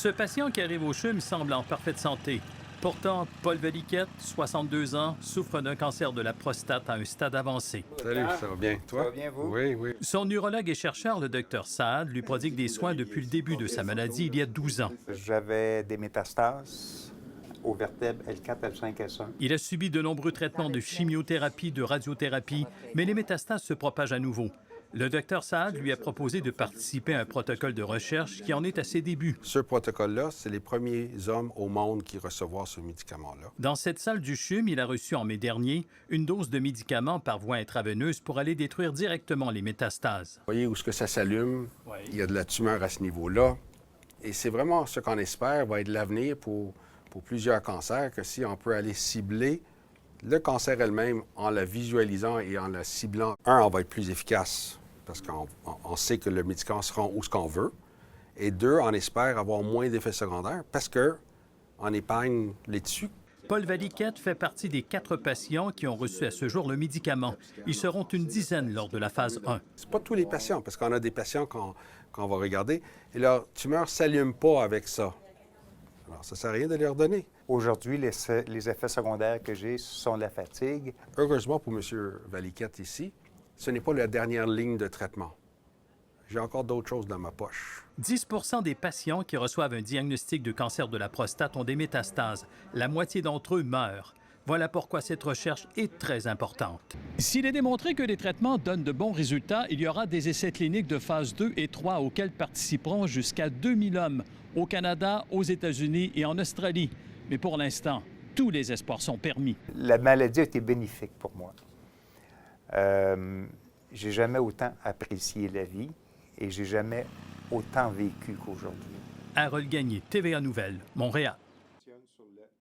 Ce patient qui arrive au CHUM semble en parfaite santé. Pourtant, Paul Valiquette, 62 ans, souffre d'un cancer de la prostate à un stade avancé. Salut, ça va bien? Toi? Ça va bien, vous? Oui, oui. Son urologue et chercheur, le Dr Saad, lui prodigue des soins depuis le début de sa maladie il y a 12 ans. J'avais des métastases aux vertèbres L4, L5, S1. Il a subi de nombreux traitements de chimiothérapie, de radiothérapie, mais les métastases se propagent à nouveau. Le Dr Saad lui a proposé de participer à un protocole de recherche qui en est à ses débuts. Ce protocole-là, c'est les premiers hommes au monde qui recevront ce médicament-là. Dans cette salle du CHUM, il a reçu en mai dernier une dose de médicaments par voie intraveineuse pour aller détruire directement les métastases. Vous voyez où ce que ça s'allume? Oui. Il y a de la tumeur à ce niveau-là. Et c'est vraiment ce qu'on espère va être l'avenir pour plusieurs cancers, que si on peut aller cibler le cancer elle-même en la visualisant et en la ciblant, on va être plus efficace parce qu'on sait que le médicament se rend où ce qu'on veut. Et deux, on espère avoir moins d'effets secondaires parce qu'on épargne les tissus. Paul Valiquette fait partie des 4 patients qui ont reçu à ce jour le médicament. Ils seront une dizaine lors de la phase 1. C'est pas tous les patients, parce qu'on a des patients qu'on va regarder et leur tumeur ne s'allume pas avec ça. Alors, ça ne sert à rien de leur donner. Aujourd'hui, les effets secondaires que j'ai sont la fatigue. Heureusement pour M. Valiquette ici, ce n'est pas la dernière ligne de traitement. J'ai encore d'autres choses dans ma poche. 10 des patients qui reçoivent un diagnostic de cancer de la prostate ont des métastases. La moitié d'entre eux meurent. Voilà pourquoi cette recherche est très importante. S'il est démontré que les traitements donnent de bons résultats, il y aura des essais cliniques de phase 2 et 3 auxquels participeront jusqu'à 2000 hommes au Canada, aux États-Unis et en Australie. Mais pour l'instant, tous les espoirs sont permis. La maladie a été bénéfique pour moi. J'ai jamais autant apprécié la vie et j'ai jamais autant vécu qu'aujourd'hui. Harold Gagné, TVA Nouvelles, Montréal.